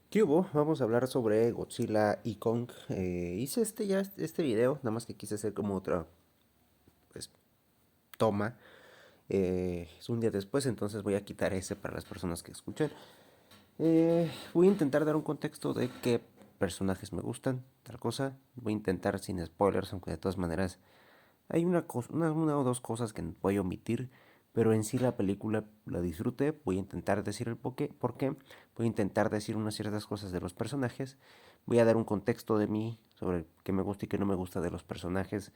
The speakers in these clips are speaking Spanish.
¿Qué hubo? Vamos a hablar sobre Godzilla y Kong. Hice este video, nada más que quise hacer como otra pues, toma. Es un día después, entonces voy a quitar ese para las personas que escuchan. Voy a intentar dar un contexto de qué personajes me gustan, tal cosa. Voy a intentar sin spoilers, aunque de todas maneras hay una o dos cosas que voy a omitir, pero en sí la película la disfruté. Voy a intentar decir el por qué. Voy a intentar decir unas ciertas cosas de los personajes. Voy a dar un contexto de mí sobre qué me gusta y qué no me gusta de los personajes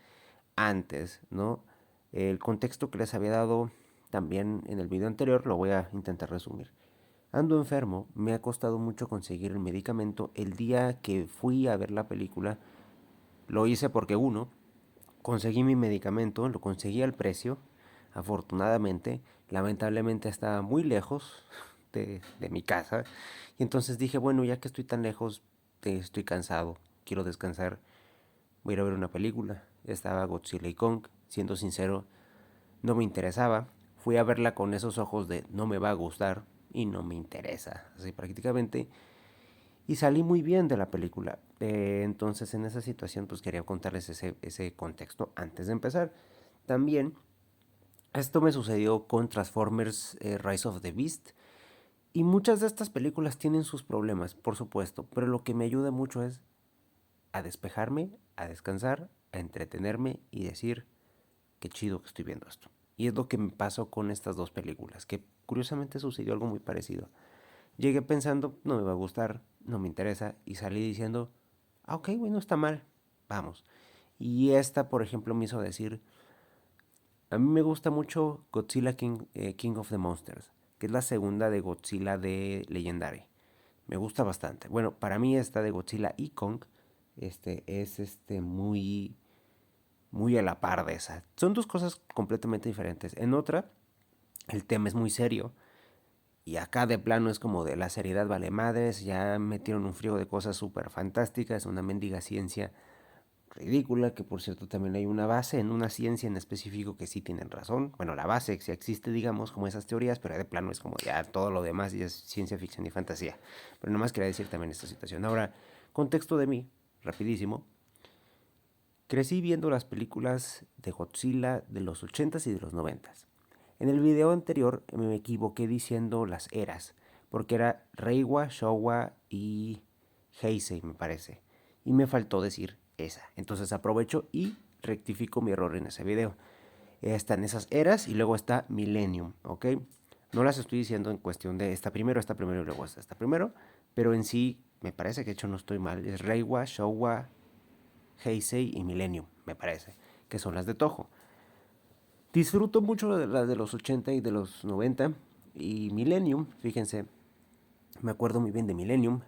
antes, ¿no? El contexto que les había dado también en el video anterior lo voy a intentar resumir. Ando enfermo, me ha costado mucho conseguir el medicamento. El día que fui a ver la película, lo hice porque uno, conseguí mi medicamento, lo conseguí al precio, afortunadamente. Lamentablemente estaba muy lejos de mi casa. Y entonces dije, bueno, ya que estoy tan lejos, estoy cansado, quiero descansar, voy a ir a ver una película. Estaba Godzilla y Kong, siendo sincero, no me interesaba. Fui a verla con esos ojos de no me va a gustar y no me interesa, así prácticamente. Y salí muy bien de la película. Entonces en esa situación pues quería contarles ese contexto antes de empezar. También esto me sucedió con Transformers Rise of the Beast. Y muchas de estas películas tienen sus problemas, por supuesto. Pero lo que me ayuda mucho es a despejarme, a descansar, a entretenerme y decir qué chido que estoy viendo esto. Y es lo que me pasó con estas dos películas, que curiosamente sucedió algo muy parecido. Llegué pensando, no me va a gustar, no me interesa, y salí diciendo, ah, ok, güey, no está mal, vamos. Y esta, por ejemplo, me hizo decir, a mí me gusta mucho Godzilla King of the Monsters, que es la segunda de Godzilla de Legendary. Me gusta bastante. Bueno, para mí esta de Godzilla y Kong es muy a la par de esa. Son dos cosas completamente diferentes. En otra, el tema es muy serio. Y acá de plano es como de la seriedad vale madres, ya metieron un frío de cosas súper fantásticas, una mendiga ciencia ridícula, que por cierto también hay una base en una ciencia en específico que sí tienen razón. Bueno, la base sí existe, digamos, como esas teorías, pero de plano es como ya todo lo demás ya es ciencia ficción y fantasía. Pero nomás quería decir también esta situación. Ahora, contexto de mí, rapidísimo. Crecí viendo las películas de Godzilla de los 80s y de los 90s. En el video anterior me equivoqué diciendo las eras, porque era Reiwa, Showa y Heisei, me parece. Y me faltó decir esa. Entonces aprovecho y rectifico mi error en ese video. Están esas eras y luego está Millennium, ¿ok? No las estoy diciendo en cuestión de esta primero y luego esta primero, pero en sí me parece que de hecho no estoy mal. Es Reiwa, Showa, Heisei y Millennium, me parece, que son las de Toho. Disfruto mucho de las de los 80 y de los 90 y Millennium, fíjense, me acuerdo muy bien de Millennium.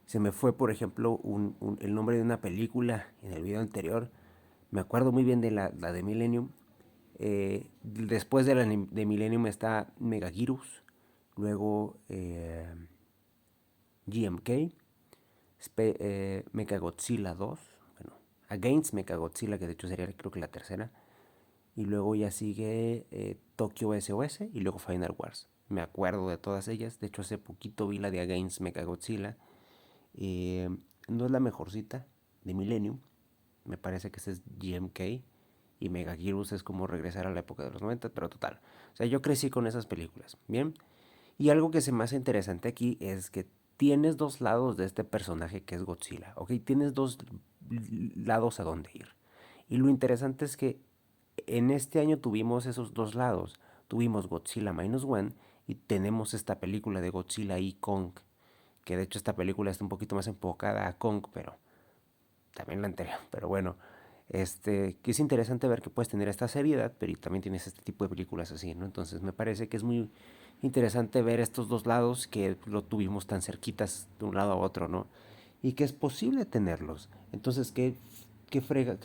Se me fue, por ejemplo, el nombre de una película en el video anterior. Me acuerdo muy bien de la de Millennium. Después de Millennium está Megaguirus, luego GMK, Mechagodzilla 2, bueno, Against Mechagodzilla, que de hecho sería creo que la tercera. Y luego ya sigue Tokyo SOS y luego Final Wars. Me acuerdo de todas ellas. De hecho, hace poquito vi la de Against Mechagodzilla. Eh, no es la mejorcita de Millennium. Me parece que ese es GMK. Y Megaguirus es como regresar a la época de los 90, pero total. O sea, yo crecí con esas películas. Bien. Y algo que se me hace interesante aquí es que tienes dos lados de este personaje que es Godzilla. Ok, tienes dos lados a donde ir. Y lo interesante es que en este año tuvimos esos dos lados. Tuvimos Godzilla Minus One y tenemos esta película de Godzilla y Kong. Que de hecho esta película está un poquito más enfocada a Kong, pero también la anterior. Pero bueno, que es interesante ver que puedes tener esta seriedad, pero también tienes este tipo de películas así, ¿no? Entonces me parece que es muy interesante ver estos dos lados que lo tuvimos tan cerquitas de un lado a otro, ¿no? Y que es posible tenerlos. Entonces, qué frega,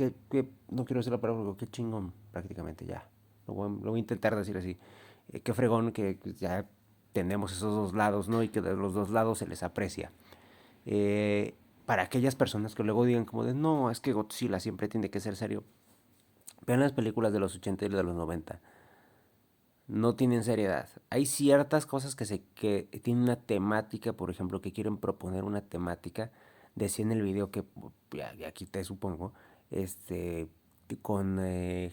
no quiero decir la palabra, pero qué chingón, prácticamente ya. Lo voy a intentar decir así. Qué fregón que ya tenemos esos dos lados, ¿no? Y que de los dos lados se les aprecia. Eh, para aquellas personas que luego digan como de, no, es que Godzilla siempre tiene que ser serio. Vean las películas de los 80 y de los 90. no tienen seriedad. Hay ciertas cosas que tienen una temática, por ejemplo, que quieren proponer una temática. Decía en el video que, ya quité supongo, este, con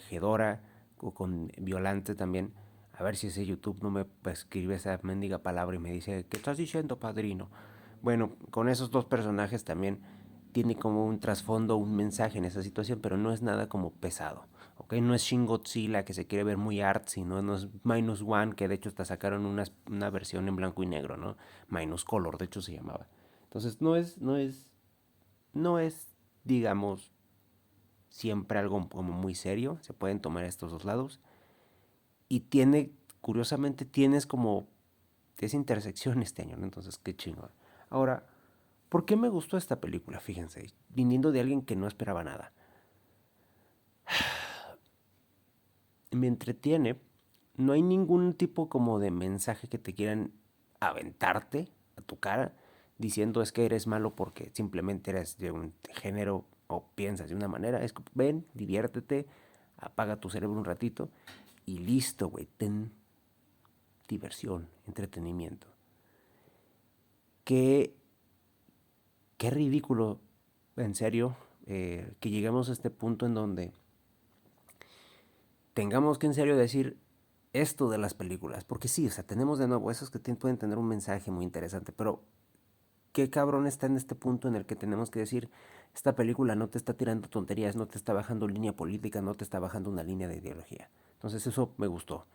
Gedora o con Violante también. A ver si ese YouTube no me escribe esa mendiga palabra y me dice, ¿qué estás diciendo, padrino? Bueno, con esos dos personajes también tiene como un trasfondo, un mensaje en esa situación, pero no es nada como pesado. ¿Ok? No es Shin Godzilla que se quiere ver muy artsy, no es Minus One, que de hecho hasta sacaron una versión en blanco y negro, ¿no? Minus Color, de hecho se llamaba. Entonces no es, digamos, siempre algo como muy serio, se pueden tomar estos dos lados. Y curiosamente tienes como esa intersección este año, ¿no? Entonces, qué chingón. Ahora, ¿por qué me gustó esta película? Fíjense, viniendo de alguien que no esperaba nada. Me entretiene. No hay ningún tipo como de mensaje que te quieran aventarte a tu cara diciendo es que eres malo porque simplemente eres de un género o piensas de una manera. Es como, ven, diviértete, apaga tu cerebro un ratito y listo, güey. Ten diversión, entretenimiento. Qué, qué ridículo, en serio, que lleguemos a este punto en donde tengamos que en serio decir esto de las películas. Porque sí, o sea, tenemos de nuevo esos que pueden tener un mensaje muy interesante, pero qué cabrón está en este punto en el que tenemos que decir, esta película no te está tirando tonterías, no te está bajando línea política, no te está bajando una línea de ideología. Entonces eso me gustó,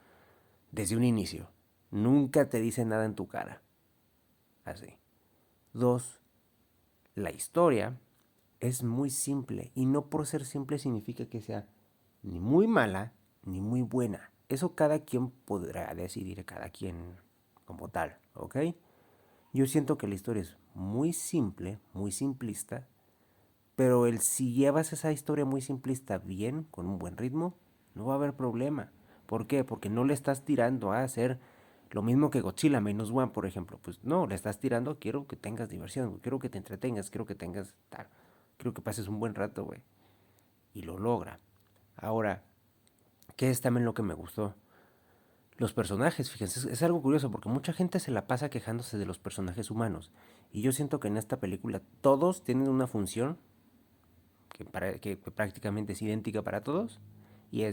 desde un inicio. Nunca te dice nada en tu cara. Así. Dos, la historia es muy simple y no por ser simple significa que sea ni muy mala ni muy buena. Eso cada quien podrá decidir, cada quien como tal, ¿ok? Yo siento que la historia es muy simple, muy simplista, pero si llevas esa historia muy simplista bien, con un buen ritmo, no va a haber problema. ¿Por qué? Porque no le estás tirando a hacer lo mismo que Godzilla Minus One, por ejemplo. Pues no, le estás tirando, quiero que tengas diversión, quiero que te entretengas, quiero que tengas tal. Quiero que pases un buen rato, güey. Y lo logra. Ahora, ¿qué es también lo que me gustó? Los personajes, fíjense, es algo curioso porque mucha gente se la pasa quejándose de los personajes humanos. Y yo siento que en esta película todos tienen una función que prácticamente es idéntica para todos. Y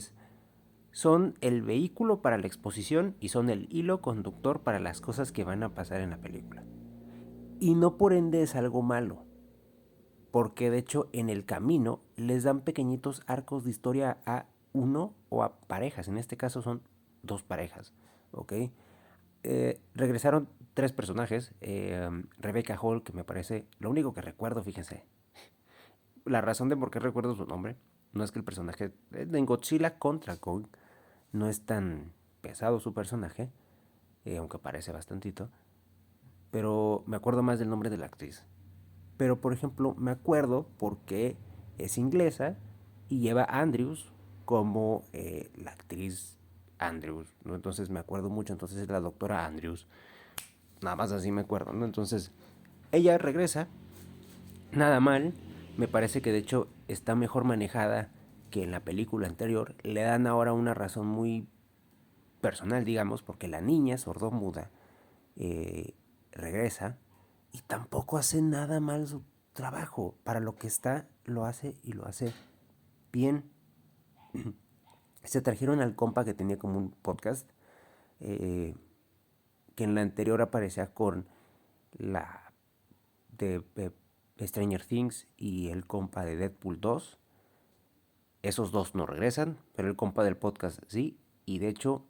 son el vehículo para la exposición y son el hilo conductor para las cosas que van a pasar en la película. Y no por ende es algo malo, porque de hecho en el camino les dan pequeñitos arcos de historia a uno o a parejas. En este caso son dos parejas, ¿ok? Regresaron tres personajes. Rebecca Hall, que me parece, lo único que recuerdo, fíjense, la razón de por qué recuerdo su nombre, no es que el personaje de Godzilla contra Kong no es tan pesado su personaje, aunque parece bastantito, pero me acuerdo más del nombre de la actriz. Pero, por ejemplo, me acuerdo porque es inglesa y lleva a Andrews como la actriz Andrews, ¿no? Entonces me acuerdo mucho, entonces es la doctora Andrews, nada más así me acuerdo, ¿no? Entonces ella regresa, nada mal, me parece que de hecho está mejor manejada que en la película anterior, le dan ahora una razón muy personal, digamos, porque la niña sordomuda eh, regresa y tampoco hace nada mal su trabajo. Para lo que está, lo hace y lo hace bien. Se trajeron al compa que tenía como un podcast, eh, que en la anterior aparecía con la de Stranger Things y el compa de Deadpool 2. Esos dos no regresan, pero el compa del podcast sí. Y de hecho,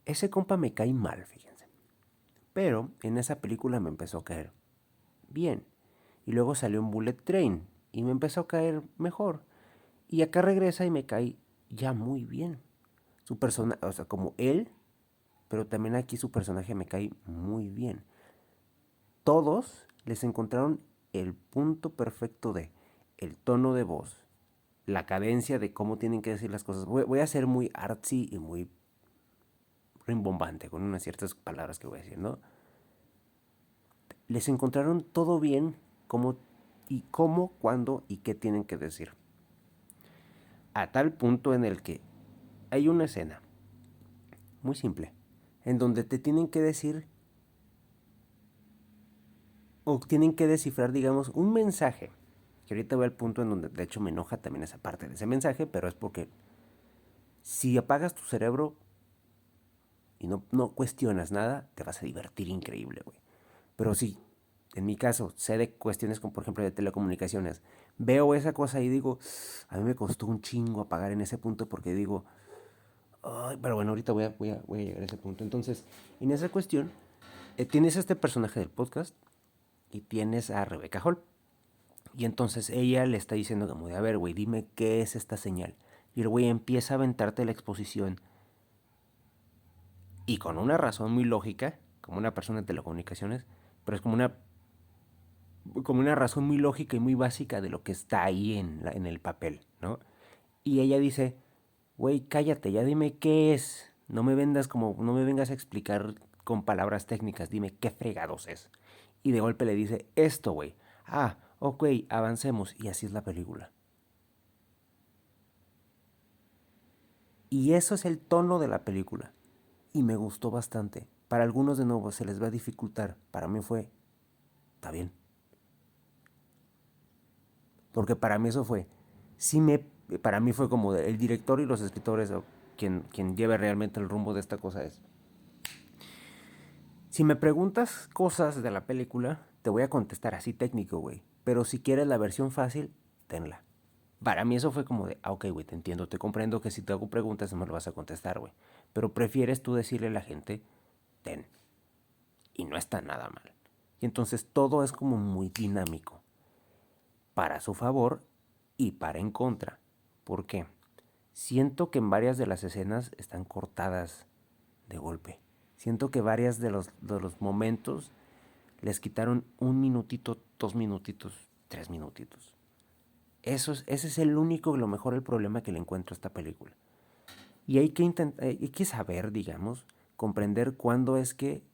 ese compa me cae mal, fíjense. Pero en esa película me empezó a caer bien. Y luego salió un Bullet Train y me empezó a caer mejor. Y acá regresa y me cae ya muy bien. Su persona, o sea, como él, pero también aquí su personaje me cae muy bien. Todos les encontraron el punto perfecto de el tono de voz, la cadencia de cómo tienen que decir las cosas. Voy a ser muy artsy y muy rimbombante con unas ciertas palabras que voy a decir, ¿no? Les encontraron todo bien, cómo, cuándo y qué tienen que decir. A tal punto en el que hay una escena muy simple, en donde te tienen que decir o tienen que descifrar, digamos, un mensaje. Que ahorita voy al punto en donde de hecho me enoja también esa parte de ese mensaje, pero es porque si apagas tu cerebro y no cuestionas nada, te vas a divertir increíble, güey. Pero sí, en mi caso, sé de cuestiones como por ejemplo de telecomunicaciones. Veo esa cosa y digo, a mí me costó un chingo apagar en ese punto porque digo, ay, pero bueno, ahorita voy a llegar a ese punto. Entonces, en esa cuestión, tienes a este personaje del podcast y tienes a Rebecca Hall. Y entonces ella le está diciendo como de, a ver, güey, dime qué es esta señal. Y el güey empieza a aventarte la exposición y con una razón muy lógica, como una persona de telecomunicaciones, pero es como una razón muy lógica y muy básica de lo que está ahí en el papel, ¿no? Y ella dice, güey, cállate, ya dime qué es. No me vengas a explicar con palabras técnicas, dime qué fregados es. Y de golpe le dice, esto, güey. Ah, ok, avancemos. Y así es la película. Y eso es el tono de la película. Y me gustó bastante. Para algunos de nuevo se les va a dificultar. Para mí fue, está bien. Porque para mí eso fue, sí me, para mí fue como el director y los escritores, o quien lleve realmente el rumbo de esta cosa es. Si me preguntas cosas de la película, te voy a contestar así técnico, güey. Pero si quieres la versión fácil, tenla. Para mí eso fue como de, ah, ok, güey, te entiendo, te comprendo que si te hago preguntas no me lo vas a contestar, güey. Pero prefieres tú decirle a la gente, ten. Y no está nada mal. Y entonces todo es como muy dinámico. Para su favor y para en contra. ¿Por qué? Siento que en varias de las escenas están cortadas de golpe. Siento que varias de los momentos les quitaron un minutito, 2 minutitos, 3 minutitos. Ese es el único, lo mejor, el problema que le encuentro a esta película. Y hay que saber, digamos, comprender cuándo es que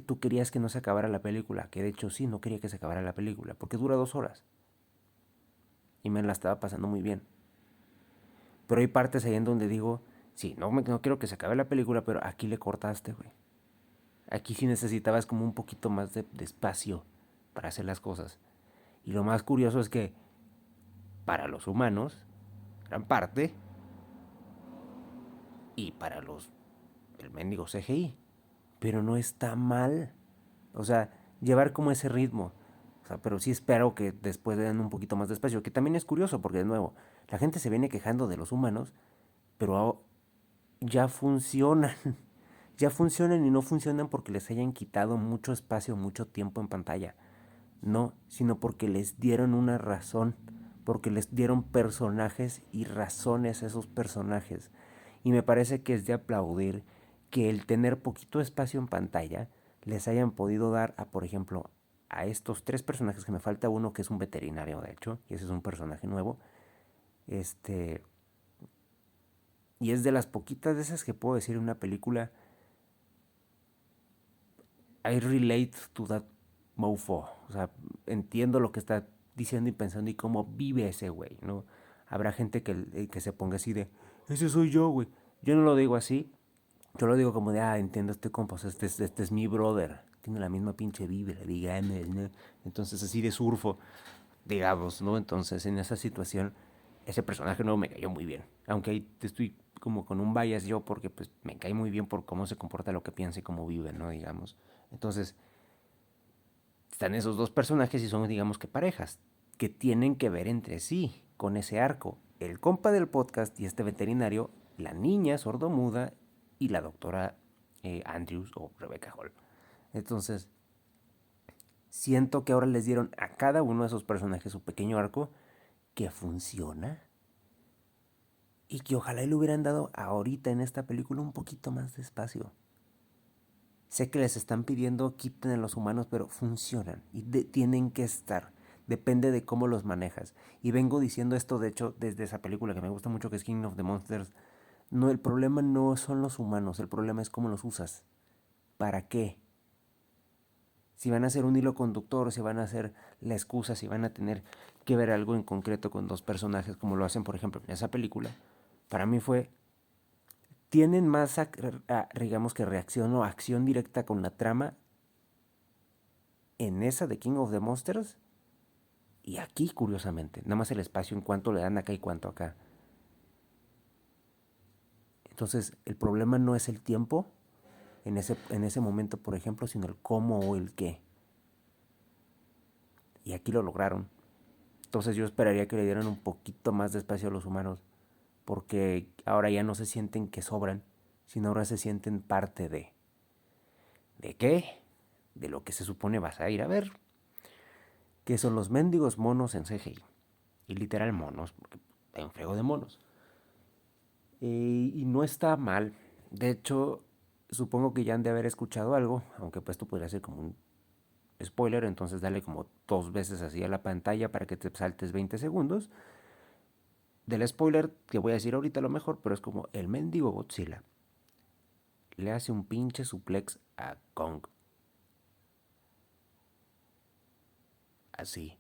tú querías que no se acabara la película, que de hecho sí, no quería que se acabara la película, porque dura 2 horas. Y me la estaba pasando muy bien. Pero hay partes ahí en donde digo, sí, no quiero que se acabe la película, pero aquí le cortaste, güey. Aquí sí necesitabas como un poquito más de espacio para hacer las cosas. Y lo más curioso es que para los humanos, gran parte, y para el mendigo CGI. Pero no está mal. O sea, llevar como ese ritmo. O sea, pero sí espero que después le den un poquito más de espacio. Que también es curioso, porque de nuevo, la gente se viene quejando de los humanos, pero ya funcionan. Ya funcionan y no funcionan porque les hayan quitado mucho espacio, mucho tiempo en pantalla. No, sino porque les dieron una razón, porque les dieron personajes y razones a esos personajes. Y me parece que es de aplaudir que el tener poquito espacio en pantalla les hayan podido dar a, por ejemplo, a estos 3 personajes, que me falta uno que es un veterinario, de hecho, y ese es un personaje nuevo. Este, y es de las poquitas de esas que puedo decir en una película, I relate to that mofo. O sea, entiendo lo que está diciendo y pensando y cómo vive ese güey, ¿no? Habrá gente que se ponga así de, ese soy yo, güey. Yo no lo digo así. Yo lo digo como de, ah, entiendo este compa, o sea, este es mi brother. Tiene la misma pinche vibra, dígame, ¿no? Entonces, así de surfo, digamos, ¿no? Entonces, en esa situación, ese personaje nuevo me cayó muy bien. Aunque ahí estoy como con un bias yo, porque pues me cae muy bien por cómo se comporta, lo que piensa y cómo vive, ¿no? Digamos. Entonces, están esos 2 personajes y son, digamos que parejas, que tienen que ver entre sí con ese arco. El compa del podcast y este veterinario, la niña sordomuda y la doctora Andrews o Rebecca Hall. Entonces, siento que ahora les dieron a cada uno de esos personajes su pequeño arco que funciona y que ojalá le hubieran dado ahorita en esta película un poquito más de espacio. Sé que les están pidiendo quiten a los humanos, pero funcionan y tienen que estar. Depende de cómo los manejas. Y vengo diciendo esto, de hecho, desde esa película que me gusta mucho, que es King of the Monsters. No, el problema no son los humanos, el problema es cómo los usas. ¿Para qué? Si van a ser un hilo conductor, si van a ser la excusa, si van a tener que ver algo en concreto con 2 personajes, como lo hacen, por ejemplo, en esa película, para mí fue, tienen más, digamos que reacción o acción directa con la trama en esa de King of the Monsters y aquí, curiosamente. Nada más el espacio en cuánto le dan acá y cuánto acá. Entonces, el problema no es el tiempo en ese momento, por ejemplo, sino el cómo o el qué. Y aquí lo lograron. Entonces yo esperaría que le dieran un poquito más de espacio a los humanos, porque ahora ya no se sienten que sobran, sino ahora se sienten parte de. ¿De qué? De lo que se supone vas a ir a ver, que son los mendigos monos en CGI. Y literal monos, porque hay un frego de monos. Y no está mal. De hecho, supongo que ya han de haber escuchado algo, aunque pues esto podría ser como un spoiler, entonces dale como 2 veces así a la pantalla para que te saltes 20 segundos. Del spoiler que voy a decir ahorita a lo mejor, pero es como el mendigo Godzilla le hace un pinche suplex a Kong. Así.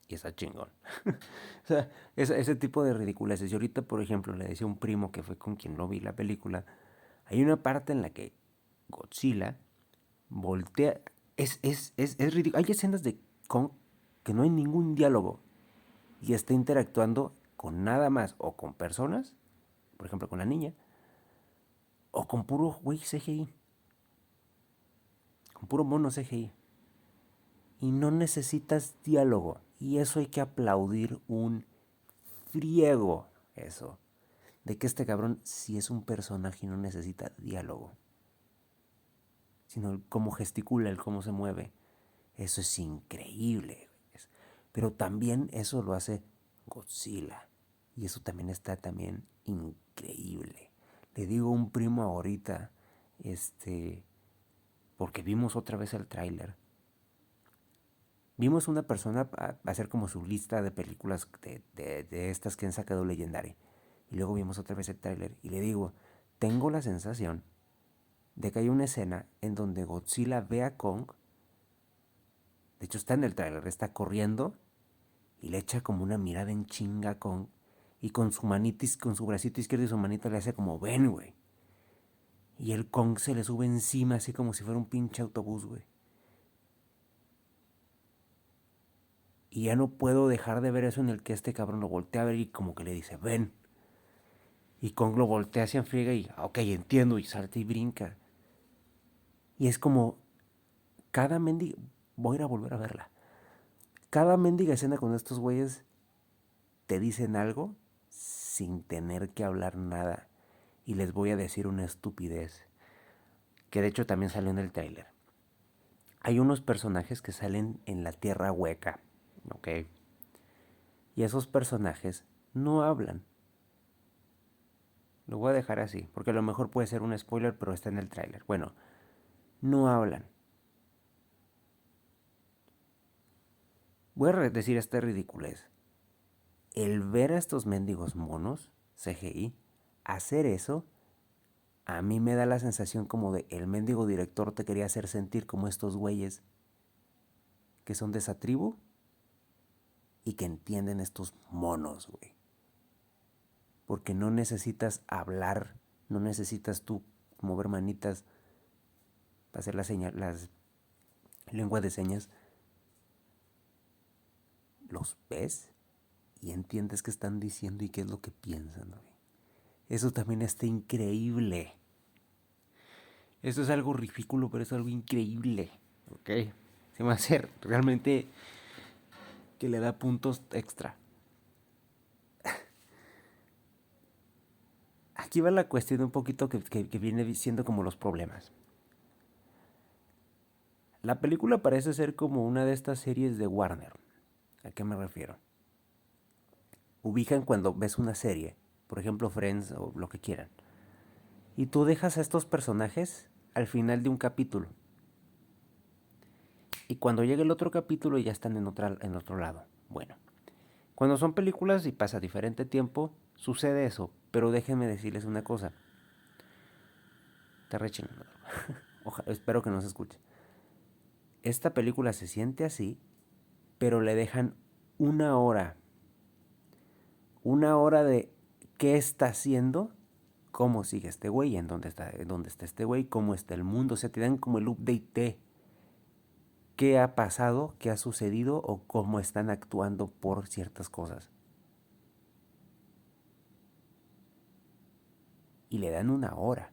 Y está chingón. O sea, ese tipo de ridiculeces. Y ahorita, por ejemplo, le decía a un primo que fue con quien no vi la película, hay una parte en la que Godzilla voltea. Es ridículo. Hay escenas de Kong que no hay ningún diálogo y está interactuando con nada más o con personas, por ejemplo con la niña, o con puro güey CGI, con puro mono CGI. Y no necesitas diálogo. Y eso hay que aplaudir un friego. Eso. De que este cabrón sí es un personaje y no necesita diálogo. Sino el cómo gesticula, el cómo se mueve. Eso es increíble. Pero también eso lo hace Godzilla. Y eso también está también increíble. Le digo a un primo ahorita, porque vimos otra vez el tráiler. Vimos una persona hacer como su lista de películas de estas que han sacado Legendary. Y luego vimos otra vez el tráiler. Y le digo, tengo la sensación de que hay una escena en donde Godzilla ve a Kong. De hecho está en el tráiler, está corriendo y le echa como una mirada en chinga a Kong. Y con su manitis, con su bracito izquierdo y su manita le hace como, ven, güey. Y el Kong se le sube encima así como si fuera un pinche autobús, güey. Y ya no puedo dejar de ver eso en el que este cabrón lo voltea a ver y como que le dice, ven. Y Kong lo voltea hacia friega y, ok, entiendo, y salta y brinca. Y es como, cada mendiga, voy a ir a volver a verla. Cada mendiga escena con estos güeyes te dicen algo sin tener que hablar nada. Y les voy a decir una estupidez, que de hecho también salió en el tráiler. Hay unos personajes que salen en la tierra hueca, ¿ok? Y esos personajes no hablan. Lo voy a dejar así, porque a lo mejor puede ser un spoiler, pero está en el tráiler. Bueno, no hablan. Voy a decir esta ridiculez. El ver a estos mendigos monos, CGI, hacer eso, a mí me da la sensación como de el mendigo director te quería hacer sentir como estos güeyes que son de esa tribu y que entienden estos monos, güey. Porque no necesitas hablar, no necesitas tú mover manitas para hacer las lenguas de señas. Los ves y entiendes qué están diciendo y qué es lo que piensan, güey. Eso también está increíble. Eso es algo ridículo, pero es algo increíble. ¿Ok? Se me va a hacer realmente que le da puntos extra. Aquí va la cuestión un poquito que viene siendo como los problemas. La película parece ser como una de estas series de Warner. ¿A qué me refiero? Ubican cuando ves una serie, por ejemplo Friends o lo que quieran, y tú dejas a estos personajes al final de un capítulo. Y cuando llega el otro capítulo ya están en otro lado. Bueno, cuando son películas y pasa diferente tiempo, sucede eso. Pero déjenme decirles una cosa. Está rechinando. Espero que no se escuche. Esta película se siente así, pero le dejan una hora. Una hora de qué está haciendo, cómo sigue este güey, en dónde está este güey, cómo está el mundo. O sea, te dan como el update de qué ha pasado, qué ha sucedido o cómo están actuando por ciertas cosas. Y le dan 1 hora.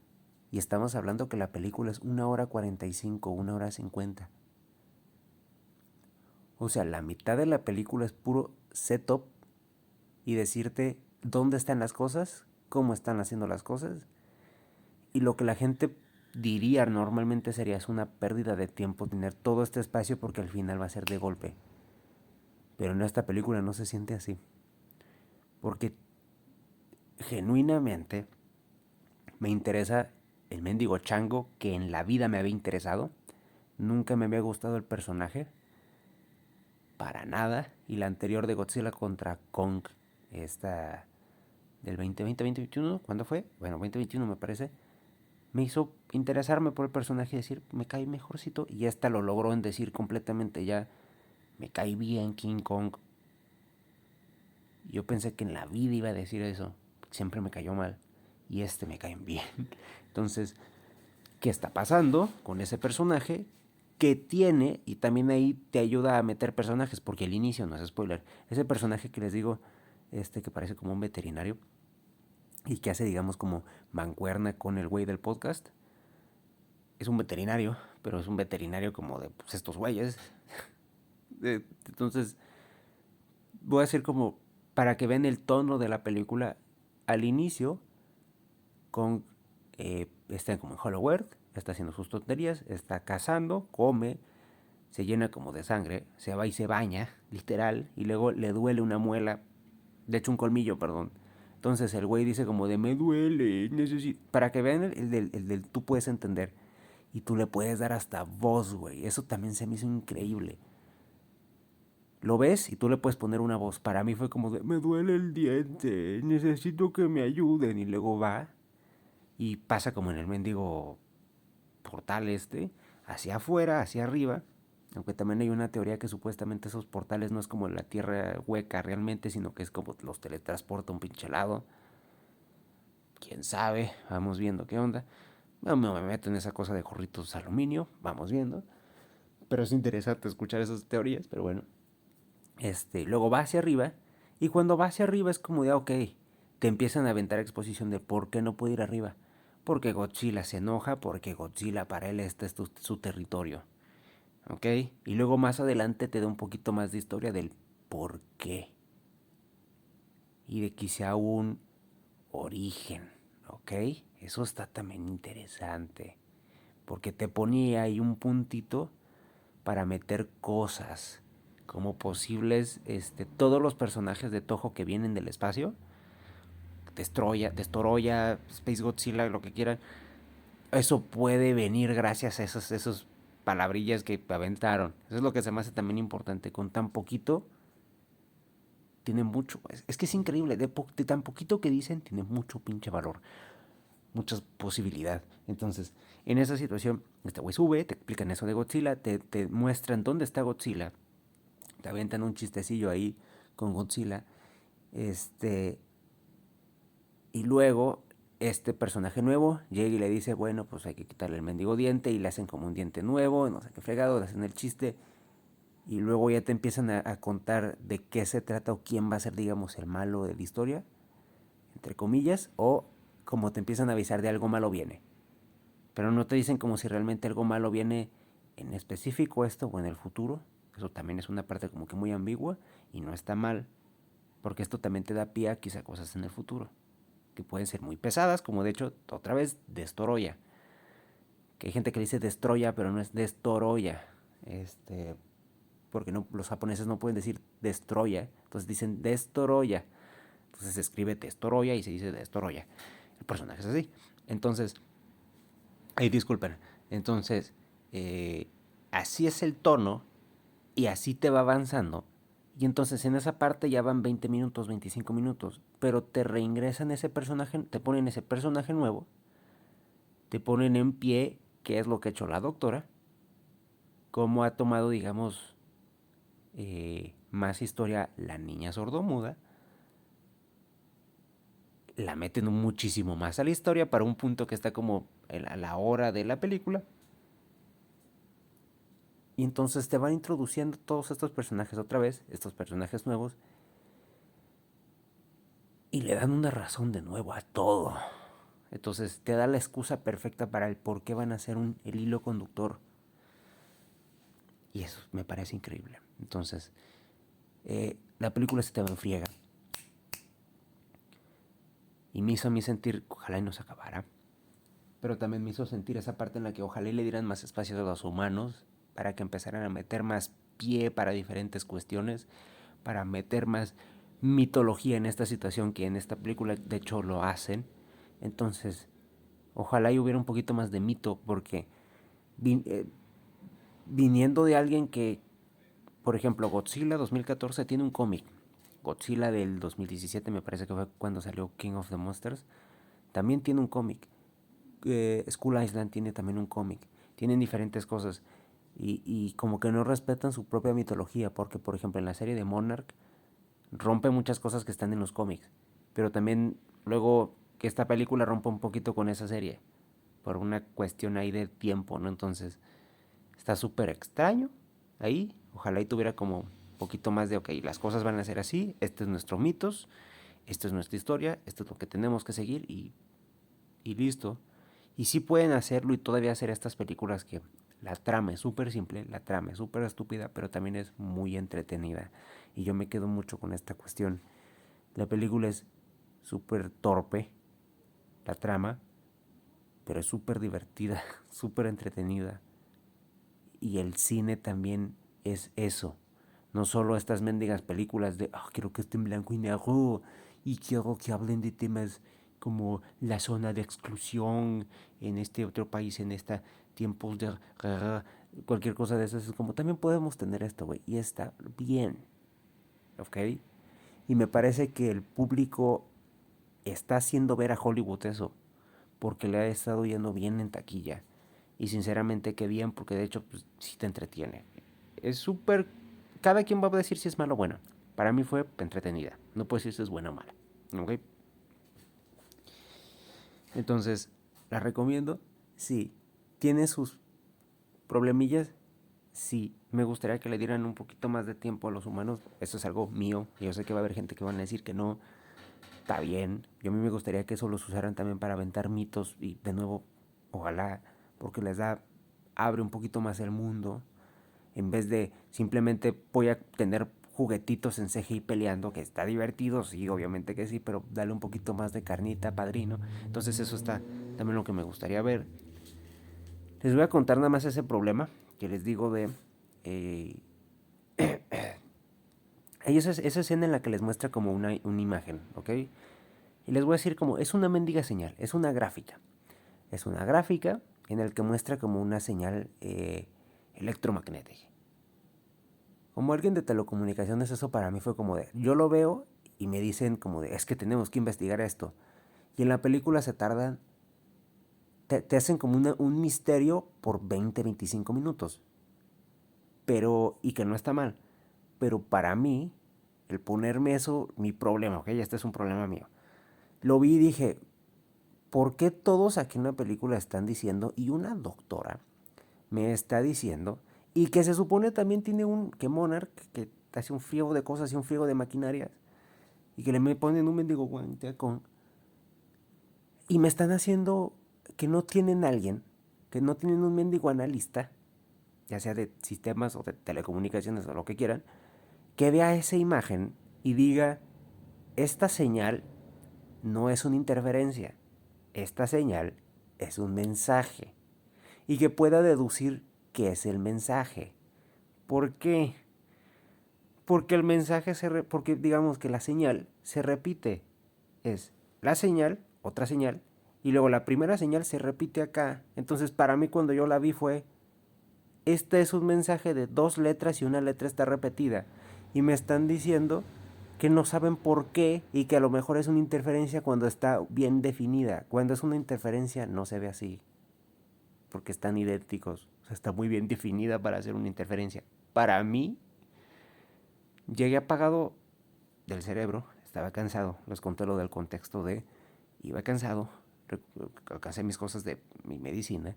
Y estamos hablando que la película es 1 hora 45, 1 hora 50. O sea, la mitad de la película es puro setup y decirte dónde están las cosas, cómo están haciendo las cosas. Y lo que la gente diría normalmente sería es una pérdida de tiempo tener todo este espacio porque al final va a ser de golpe. Pero en esta película no se siente así. Porque genuinamente me interesa el mendigo chango que en la vida me había interesado. Nunca me había gustado el personaje. Para nada. Y la anterior de Godzilla contra Kong. Esta del 2020-2021. ¿Cuándo fue? Bueno, 2021 me parece. Me hizo interesarme por el personaje y decir, me cae mejorcito. Y esta lo logró en decir completamente ya, me cae bien King Kong. Yo pensé que en la vida iba a decir eso. Siempre me cayó mal. Y este me cae bien. Entonces, ¿qué está pasando con ese personaje? Que tiene, y también ahí te ayuda a meter personajes, porque el inicio no es spoiler. Ese personaje que les digo, que parece como un veterinario y que hace, digamos, como mancuerna con el güey del podcast, es un veterinario, pero es un veterinario como de pues, estos güeyes. Entonces, voy a decir como para que vean el tono de la película. Al inicio, con está como en Hollow Earth, está haciendo sus tonterías, está cazando, come, se llena como de sangre, se va y se baña, literal, y luego le duele una muela, de hecho un colmillo, perdón. Entonces el güey dice como de me duele, necesito... Para que vean el del tú puedes entender. Y tú le puedes dar hasta voz, güey. Eso también se me hizo increíble. Lo ves y tú le puedes poner una voz. Para mí fue como de me duele el diente, necesito que me ayuden. Y luego va y pasa como en el mendigo portal hacia afuera, hacia arriba. Aunque también hay una teoría que supuestamente esos portales no es como la tierra hueca realmente, sino que es como los teletransporta un pinche lado. Quién sabe, vamos viendo qué onda. No me meto en esa cosa de gorritos de aluminio, vamos viendo. Pero es interesante escuchar esas teorías, pero bueno. Luego va hacia arriba. Y cuando va hacia arriba es como de, ok, te empiezan a aventar exposición de por qué no puede ir arriba. Porque Godzilla se enoja, porque Godzilla para él este es su territorio. ¿Ok? Y luego más adelante te da un poquito más de historia del por qué. Y de quizá un origen. ¿Ok? Eso está también interesante. Porque te ponía ahí un puntito para meter cosas como posibles, todos los personajes de Toho que vienen del espacio, Destoroya, Space Godzilla, lo que quieran, eso puede venir gracias a esos palabrillas que aventaron. Eso es lo que se me hace también importante. Con tan poquito, tiene mucho. Es que es increíble. De tan poquito que dicen, tiene mucho pinche valor. Mucha posibilidad. Entonces, en esa situación, este güey sube, te explican eso de Godzilla, te muestran dónde está Godzilla, te aventan un chistecillo ahí con Godzilla, y luego este personaje nuevo llega y le dice, bueno, pues hay que quitarle el mendigo diente y le hacen como un diente nuevo, no sé qué fregado, le hacen el chiste y luego ya te empiezan a contar de qué se trata o quién va a ser, digamos, el malo de la historia, entre comillas, o como te empiezan a avisar de algo malo viene. Pero no te dicen como si realmente algo malo viene en específico esto o en el futuro. Eso también es una parte como que muy ambigua y no está mal, porque esto también te da pie a quizá cosas en el futuro, que pueden ser muy pesadas, como de hecho, otra vez, Destoroya. Que hay gente que le dice Destroya, pero no es Destoroya. Porque no, los japoneses no pueden decir Destroya, entonces dicen Destoroya. Entonces se escribe Destoroya y se dice Destoroya. El personaje es así. Entonces, ay, disculpen. Entonces, así es el tono y así te va avanzando. Y entonces en esa parte ya van 20 minutos, 25 minutos. Pero te reingresan ese personaje, te ponen ese personaje nuevo, te ponen en pie qué es lo que ha hecho la doctora, cómo ha tomado, digamos, más historia la niña sordomuda, la meten muchísimo más a la historia para un punto que está como a la hora de la película. Y entonces te van introduciendo todos estos personajes otra vez, estos personajes nuevos, y le dan una razón de nuevo a todo. Entonces te da la excusa perfecta para el por qué van a ser el hilo conductor. Y eso me parece increíble. Entonces, la película se te va en friega. Y me hizo a mí sentir, ojalá y no se acabara. Pero también me hizo sentir esa parte en la que ojalá y le dieran más espacio a los humanos para que empezaran a meter más pie para diferentes cuestiones, para meter más mitología en esta situación, que en esta película de hecho lo hacen. Entonces, ojalá y hubiera un poquito más de mito, porque viniendo de alguien que, por ejemplo, Godzilla 2014 tiene un cómic. Godzilla del 2017 me parece que fue cuando salió King of the Monsters. También tiene un cómic. Skull Island tiene también un cómic. Tienen diferentes cosas. Y como que no respetan su propia mitología. Porque, por ejemplo, en la serie de Monarch rompe muchas cosas que están en los cómics. Pero también luego que esta película rompe un poquito con esa serie. Por una cuestión ahí de tiempo, ¿no? Entonces, está súper extraño ahí. Ojalá y tuviera como un poquito más de, ok, las cosas van a ser así, este es nuestro mitos, esto es nuestra historia, esto es lo que tenemos que seguir y listo. Y sí pueden hacerlo y todavía hacer estas películas que la trama es súper simple, la trama es súper estúpida, pero también es muy entretenida. Y yo me quedo mucho con esta cuestión. La película es súper torpe, la trama, pero es súper divertida, súper entretenida. Y el cine también es eso. No solo estas mendigas películas de, oh, quiero que esté en blanco y negro y quiero que hablen de temas como la zona de exclusión en este otro país, en esta tiempos de guerra, cualquier cosa de esas. Es como, también podemos tener esto, güey, y está bien, ¿ok? Y me parece que el público está haciendo ver a Hollywood eso, porque le ha estado yendo bien en taquilla. Y sinceramente qué bien, porque de hecho pues, sí te entretiene. Es súper... Cada quien va a decir si es malo o bueno. Para mí fue entretenida. No puedo decir si es buena o mala. ¿Ok? Entonces, ¿la recomiendo? Sí. ¿Tiene sus problemillas? Sí. Me gustaría que le dieran un poquito más de tiempo a los humanos. Eso es algo mío. Yo sé que va a haber gente que van a decir que no. Está bien. Yo a mí me gustaría que eso los usaran también para aventar mitos. Y de nuevo, ojalá, porque les da... Abre un poquito más el mundo. En vez de simplemente voy a tener juguetitos en CGI peleando, que está divertido, sí, obviamente que sí, pero dale un poquito más de carnita, padrino. Entonces eso está también lo que me gustaría ver. Les voy a contar nada más ese problema que les digo de... Eh, esa escena en la que les muestra como una imagen, ¿ok? Y les voy a decir como, es una mendiga señal, es una gráfica. Es una gráfica en la que muestra como una señal electromagnética. Como alguien de telecomunicaciones, eso para mí fue como de, yo lo veo y me dicen como de, es que tenemos que investigar esto. Y en la película se tardan, te hacen como un misterio por 20, 25 minutos. Pero, y que no está mal. Pero para mí, el ponerme eso, mi problema, ok, este es un problema mío. Lo vi y dije, ¿por qué todos aquí en la película están diciendo, y una doctora me está diciendo, y que se supone también tiene que Monarch, que hace un friego de cosas y un friego de maquinarias, y que le me ponen un mendigo guante con... Y me están haciendo que no tienen alguien, que no tienen un mendigo analista, ya sea de sistemas o de telecomunicaciones o lo que quieran, que vea esa imagen y diga, esta señal no es una interferencia, esta señal es un mensaje. Y que pueda deducir qué es el mensaje. ¿Por qué? Porque el mensaje porque digamos que la señal se repite. Es la señal, otra señal, y luego la primera señal se repite acá. Entonces para mí cuando yo la vi fue, este es un mensaje de dos letras y una letra está repetida. Y me están diciendo que no saben por qué y que a lo mejor es una interferencia cuando está bien definida. Cuando es una interferencia no se ve así, porque están idénticos. O sea, está muy bien definida para hacer una interferencia. Para mí, llegué apagado del cerebro, estaba cansado. Les conté lo del contexto de Iba cansado, alcancé mis cosas de mi medicina,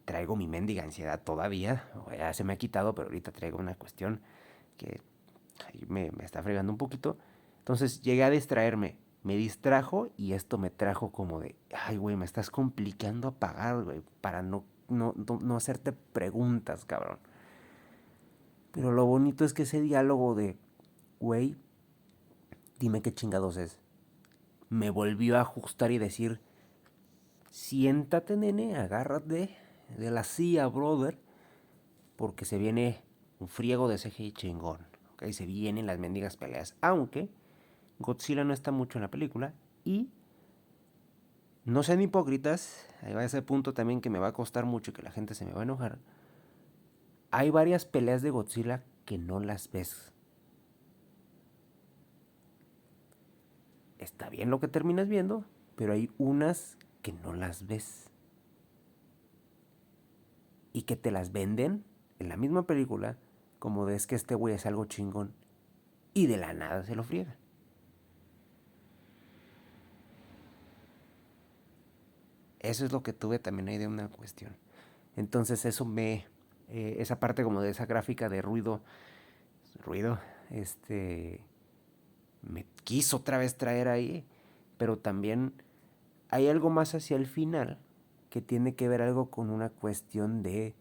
traigo mi mendiga ansiedad todavía, ya se me ha quitado, pero ahorita traigo una cuestión que me está fregando un poquito. Entonces llegué a distraerme, me distrajo y esto me trajo como de, ay, güey, me estás complicando a pagar, güey, para no hacerte preguntas, cabrón. Pero lo bonito es que ese diálogo de, güey, dime qué chingados es, me volvió a ajustar y decir, siéntate, nene, agárrate de la silla, brother, porque se viene un friego de CGI chingón. ¿Ok? Se vienen las mendigas peleas. Aunque Godzilla no está mucho en la película y no sean hipócritas, ahí va ese punto también que me va a costar mucho y que la gente se me va a enojar. Hay varias peleas de Godzilla que no las ves. Está bien lo que terminas viendo, pero hay unas que no las ves. Y que te las venden en la misma película como de es que este güey es algo chingón. Y de la nada se lo friega. Eso es lo que tuve también ahí de una cuestión. Entonces eso esa parte como de esa gráfica de ruido, este, me quiso otra vez traer ahí, pero también hay algo más hacia el final que tiene que ver algo con una cuestión de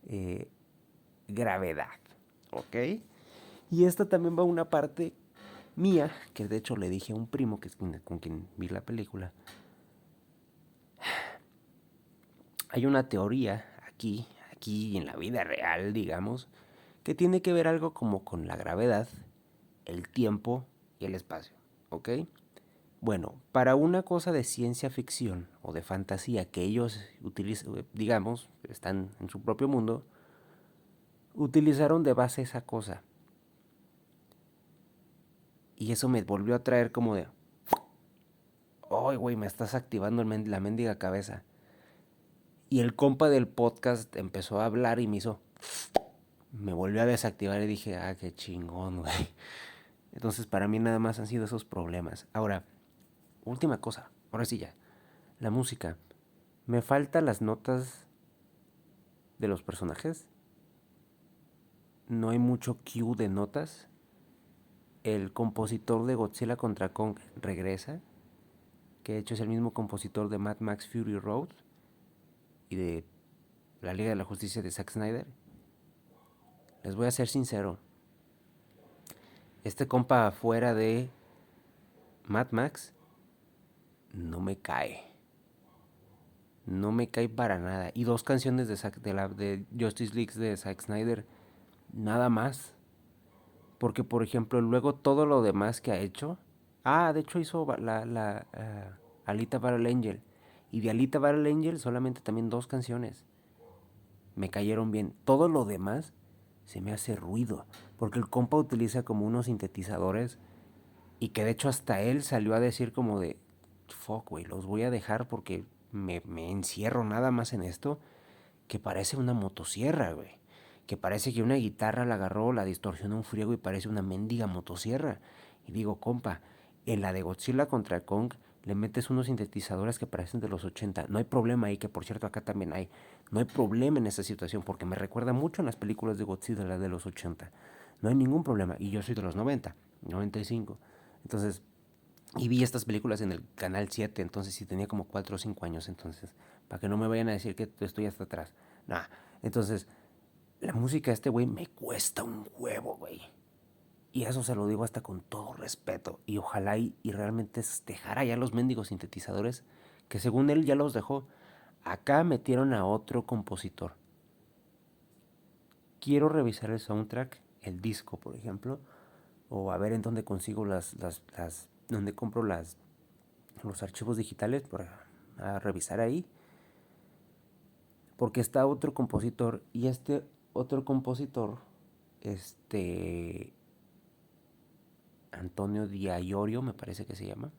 eh, gravedad, ¿ok? Y esta también va a una parte mía, que de hecho le dije a un primo que es con quien vi la película. Hay una teoría aquí en la vida real, digamos, que tiene que ver algo como con la gravedad, el tiempo y el espacio, ¿ok? Bueno, para una cosa de ciencia ficción o de fantasía que ellos utilizan, digamos, están en su propio mundo, utilizaron de base esa cosa. Y eso me volvió a traer como de, ¡ay, güey, me estás activando la mendiga cabeza! Y el compa del podcast empezó a hablar y me volvió a desactivar y dije, ah, qué chingón, güey. Entonces para mí nada más han sido esos problemas. Ahora, última cosa, ahora sí ya. La música. Me faltan las notas de los personajes. No hay mucho cue de notas. El compositor de Godzilla contra Kong regresa, que de hecho es el mismo compositor de Mad Max Fury Road y de la Liga de la Justicia de Zack Snyder. Les voy a ser sincero. Este compa fuera de Mad Max no me cae. No me cae para nada. Y dos canciones de Justice League de Zack Snyder, nada más. Porque, por ejemplo, luego todo lo demás que ha hecho. Ah, de hecho hizo Alita Battle Angel. Y de Alita Battle Angel solamente también dos canciones. Me cayeron bien. Todo lo demás se me hace ruido. Porque el compa utiliza como unos sintetizadores. Y que de hecho hasta él salió a decir como de, fuck, güey, los voy a dejar porque me encierro nada más en esto. Que parece una motosierra, güey. Que parece que una guitarra la agarró, la distorsionó un friego y parece una mendiga motosierra. Y digo, compa, en la de Godzilla contra Kong le metes unos sintetizadores que parecen de los 80. No hay problema ahí, que por cierto acá también hay. No hay problema en esa situación porque me recuerda mucho en las películas de Godzilla, las de los 80. No hay ningún problema. Y yo soy de los 90, 95. Entonces, y vi estas películas en el Canal 7, entonces sí tenía como 4 o 5 años, entonces, para que no me vayan a decir que estoy hasta atrás. Nah, entonces, la música de este güey me cuesta un huevo, güey. Y eso se lo digo hasta con todo respeto. Y ojalá y realmente dejara ya los mendigos sintetizadores, que según él ya los dejó. Acá metieron a otro compositor. Quiero revisar el soundtrack, el disco, por ejemplo, o a ver en dónde consigo donde compro los archivos digitales para revisar ahí. Porque está otro compositor y este otro compositor, este Antonio Di Iorio, me parece que se llama,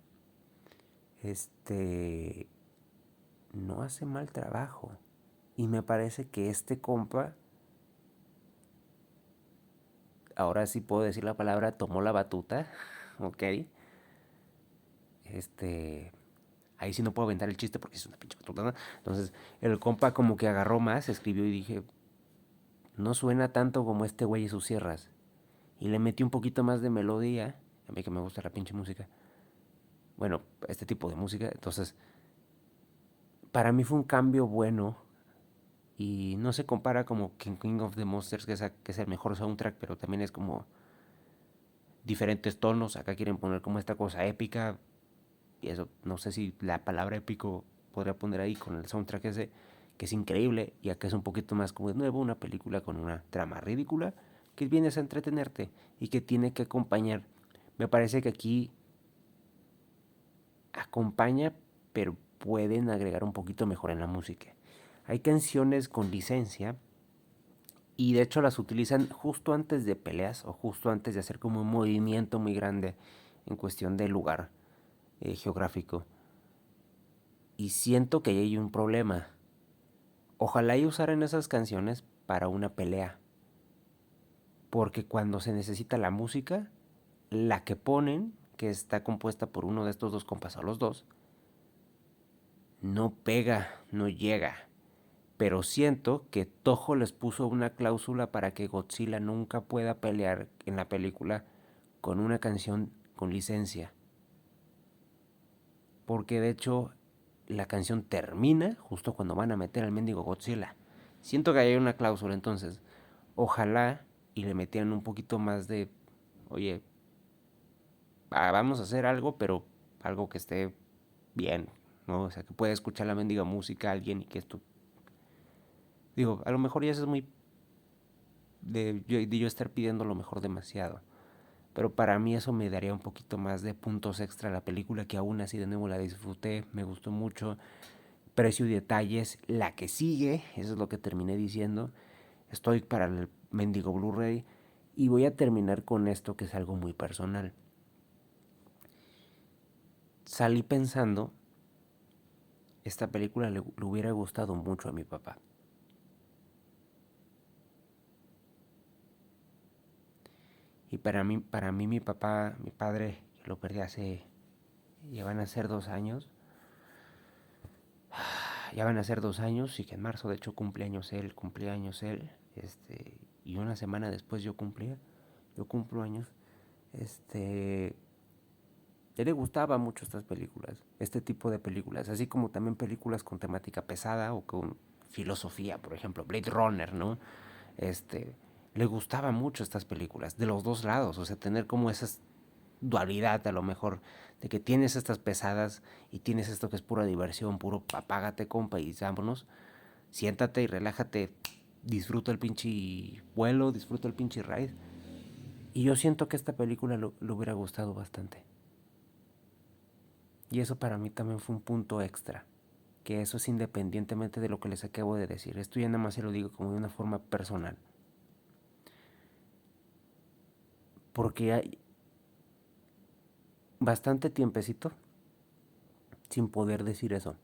este no hace mal trabajo. Y me parece que este compa, ahora sí puedo decir la palabra, tomó la batuta, ¿ok? Este, ahí sí no puedo aventar el chiste porque es una pinche batutada. Entonces, el compa como que agarró más, escribió y dije, no suena tanto como este güey y sus sierras. Y le metí un poquito más de melodía, a mí que me gusta la pinche música. Bueno, este tipo de música. Entonces, para mí fue un cambio bueno y no se compara como King of the Monsters, que es el mejor soundtrack, pero también es como diferentes tonos. Acá quieren poner como esta cosa épica. Y eso, no sé si la palabra épico podría poner ahí con el soundtrack ese, que es increíble. Y acá es un poquito más como de nuevo, una película con una trama ridícula que vienes a entretenerte y que tiene que acompañar. Me parece que aquí acompaña, pero pueden agregar un poquito mejor en la música. Hay canciones con licencia y de hecho las utilizan justo antes de peleas o justo antes de hacer como un movimiento muy grande en cuestión de lugar geográfico. Y siento que ahí hay un problema. Ojalá y usaran esas canciones para una pelea. Porque cuando se necesita la música, la que ponen, que está compuesta por uno de estos dos compas o los dos, no pega, no llega. Pero siento que Toho les puso una cláusula para que Godzilla nunca pueda pelear en la película con una canción con licencia. Porque de hecho la canción termina justo cuando van a meter al mendigo Godzilla. Siento que hay una cláusula, entonces ojalá y le metieran un poquito más de, oye, vamos a hacer algo, pero algo que esté bien, ¿no? O sea, que pueda escuchar la mendiga música a alguien y que esto, digo, a lo mejor ya eso es muy de yo estar pidiendo lo mejor demasiado. Pero para mí eso me daría un poquito más de puntos extra a la película, que aún así de nuevo la disfruté, me gustó mucho. Precio y detalles, la que sigue, eso es lo que terminé diciendo. Estoy para el mendigo Blu-ray y voy a terminar con esto que es algo muy personal. Salí pensando, esta película le hubiera gustado mucho a mi papá. Y para mí mi papá, mi padre, que lo perdí hace, ya van a ser 2 años, ya van a ser 2 años y que en marzo de hecho cumpleaños él, y una semana después yo cumplo años, este, a él le gustaba mucho estas películas, este tipo de películas, así como también películas con temática pesada o con filosofía, por ejemplo, Blade Runner, ¿no? Este, le gustaba mucho estas películas, de los dos lados, o sea, tener como esa dualidad a lo mejor, de que tienes estas pesadas y tienes esto que es pura diversión, puro apágate, compa, y vámonos, siéntate y relájate, disfruta el pinche vuelo, disfruta el pinche ride. Y yo siento que esta película lo hubiera gustado bastante. Y eso para mí también fue un punto extra. Que eso es independientemente de lo que les acabo de decir. Esto ya nada más se lo digo como de una forma personal. Porque hay bastante tiempecito sin poder decir eso.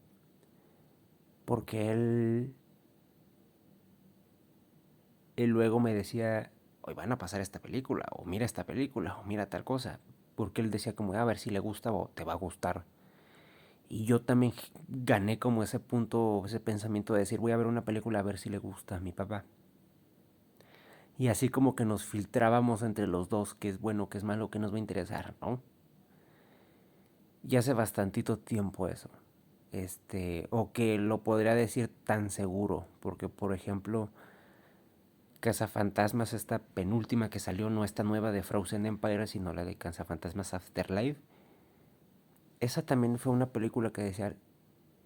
Porque él luego me decía, hoy van a pasar esta película, o mira esta película, o mira tal cosa. Porque él decía como, a ver si le gusta o te va a gustar. Y yo también gané como ese punto, ese pensamiento de decir, voy a ver una película a ver si le gusta a mi papá. Y así como que nos filtrábamos entre los dos, qué es bueno, qué es malo, qué nos va a interesar, ¿no? Y hace bastantito tiempo eso. O que lo podría decir tan seguro, porque por ejemplo, Cazafantasmas, esta penúltima que salió, no esta nueva de Frozen Empire, sino la de Cazafantasmas Afterlife, esa también fue una película que decía,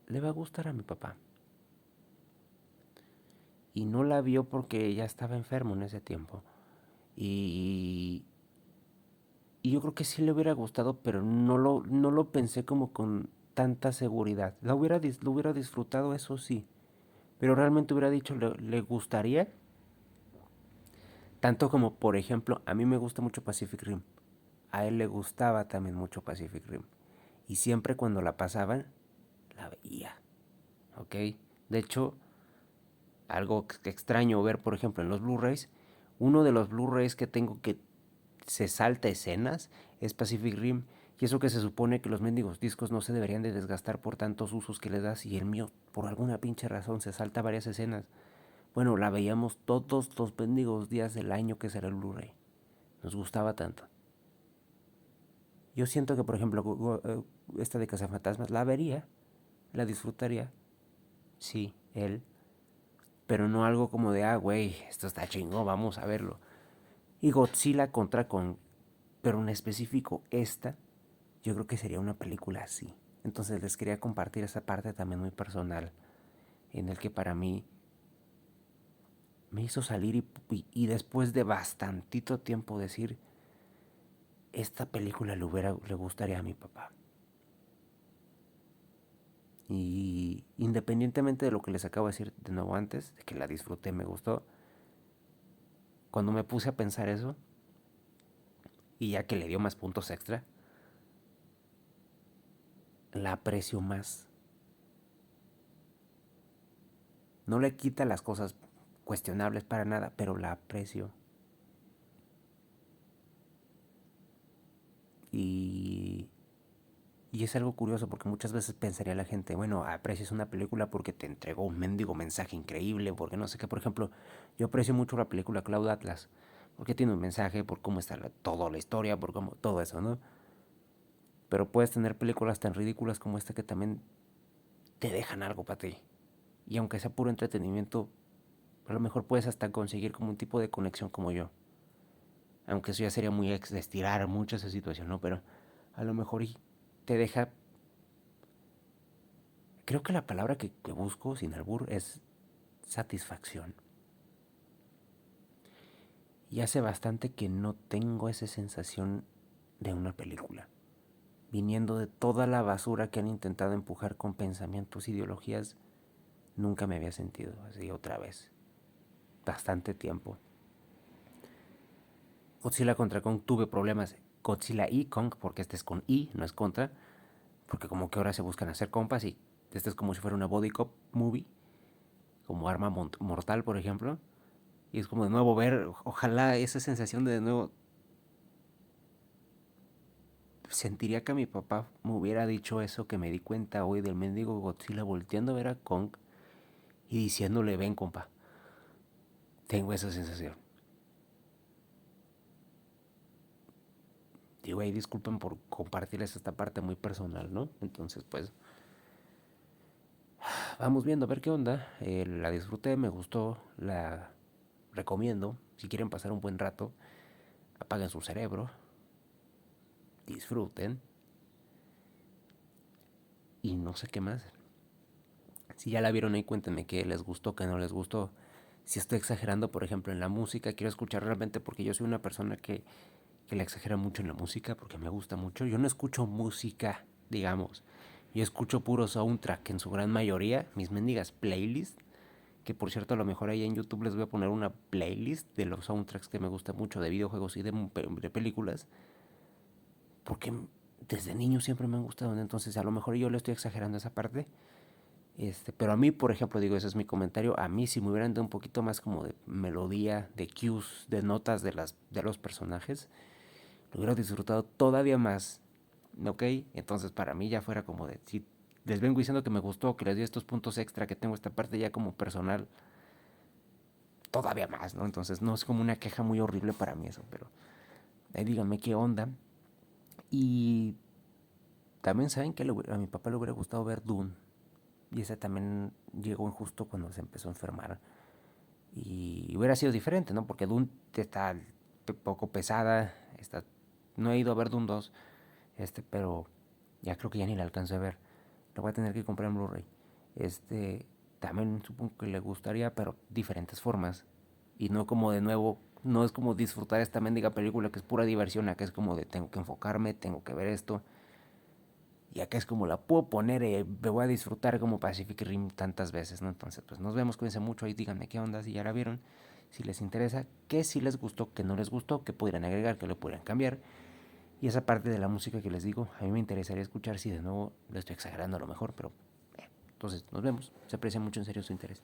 le va a gustar a mi papá. Y no la vio porque ya estaba enfermo en ese tiempo. Y, y yo creo que sí le hubiera gustado, pero no lo pensé como con tanta seguridad. Lo hubiera disfrutado, eso sí. Pero realmente hubiera dicho, le gustaría. Tanto como, por ejemplo, a mí me gusta mucho Pacific Rim. A él le gustaba también mucho Pacific Rim. Y siempre cuando la pasaban, la veía. ¿Ok? De hecho, algo extraño ver, por ejemplo, en los Blu-rays. Uno de los Blu-rays que tengo que se salta escenas es Pacific Rim. Y eso que se supone que los mendigos discos no se deberían de desgastar por tantos usos que le das, y el mío, por alguna pinche razón, se salta varias escenas. Bueno, la veíamos todos los mendigos días del año que será el Blu-ray. Nos gustaba tanto. Yo siento que, por ejemplo, esta de Cazafantasmas, la vería, la disfrutaría, sí, él, pero no algo como de, güey, esto está chingón, vamos a verlo. Y Godzilla contra Kong, pero en específico esta, yo creo que sería una película así. Entonces les quería compartir esa parte también muy personal, en el que para mí me hizo salir y después de bastantito tiempo decir, esta película le gustaría a mi papá. Y independientemente de lo que les acabo de decir de nuevo antes, de que la disfruté, me gustó, cuando me puse a pensar eso, y ya que le dio más puntos extra, la aprecio más. No le quita las cosas cuestionables para nada, pero la aprecio. Y, y es algo curioso porque muchas veces pensaría la gente, bueno, aprecias una película porque te entregó un mendigo mensaje increíble, porque no sé qué. Por ejemplo, yo aprecio mucho la película Cloud Atlas, porque tiene un mensaje, por cómo está toda la historia, por cómo todo eso, ¿no? Pero puedes tener películas tan ridículas como esta que también te dejan algo para ti. Y aunque sea puro entretenimiento, a lo mejor puedes hasta conseguir como un tipo de conexión como yo. Aunque eso ya sería muy estirar mucho esa situación, ¿no? Pero a lo mejor te deja... Creo que la palabra que busco, sin albur, es satisfacción. Y hace bastante que no tengo esa sensación de una película. Viniendo de toda la basura que han intentado empujar con pensamientos, ideologías, nunca me había sentido así otra vez. Bastante tiempo. Godzilla contra Kong tuve problemas. Godzilla y Kong, porque este es con I, no es contra. Porque como que ahora se buscan hacer compas y este es como si fuera una body cop movie. Como Arma Mortal, por ejemplo. Y es como de nuevo ver, ojalá esa sensación de nuevo... Sentiría que mi papá me hubiera dicho eso que me di cuenta hoy del mendigo Godzilla volteando a ver a Kong y diciéndole, ven compa. Tengo esa sensación. Digo, ahí disculpen por compartirles esta parte muy personal, ¿no? Entonces, pues, vamos viendo a ver qué onda. La disfruté, me gustó, la recomiendo. Si quieren pasar un buen rato, apaguen su cerebro, disfruten y no sé qué más. Si ya la vieron ahí, cuéntenme qué les gustó, qué no les gustó. Si estoy exagerando, por ejemplo, en la música, quiero escuchar realmente porque yo soy una persona que la exagera mucho en la música porque me gusta mucho. Yo no escucho música, digamos. Yo escucho puro soundtrack en su gran mayoría, mis mendigas playlists. Que por cierto, a lo mejor ahí en YouTube les voy a poner una playlist de los soundtracks que me gustan mucho de videojuegos y de películas. Porque desde niño siempre me han gustado. Entonces, a lo mejor yo le estoy exagerando esa parte. Pero a mí, por ejemplo, digo, ese es mi comentario. A mí, si me hubieran dado un poquito más como de melodía, de cues, de notas de los personajes, lo hubiera disfrutado todavía más. ¿Ok? Entonces, para mí ya fuera como de. Si les vengo diciendo que me gustó, que les di estos puntos extra, que tengo esta parte ya como personal, todavía más, ¿no? Entonces, no es como una queja muy horrible para mí eso, pero ahí díganme qué onda. Y también saben que a mi papá le hubiera gustado ver Dune. Y esa también llegó justo cuando se empezó a enfermar. Y hubiera sido diferente, ¿no? Porque Dune está poco pesada. No he ido a ver Dune 2, pero ya creo que ya ni la alcancé a ver. Lo voy a tener que comprar en Blu-ray. También supongo que le gustaría, pero diferentes formas. Y no como de nuevo, no es como disfrutar esta mendiga película que es pura diversión. Acá es como de tengo que enfocarme, tengo que ver esto. Y acá es como la puedo poner, me voy a disfrutar como Pacific Rim tantas veces, ¿no? Entonces, pues nos vemos, cuídense mucho y díganme qué onda, si ya la vieron, si les interesa, qué si les gustó, qué no les gustó, qué podrían agregar, qué le podrían cambiar. Y esa parte de la música que les digo, a mí me interesaría escuchar si de nuevo lo estoy exagerando a lo mejor, pero entonces nos vemos. Se aprecia mucho en serio su interés.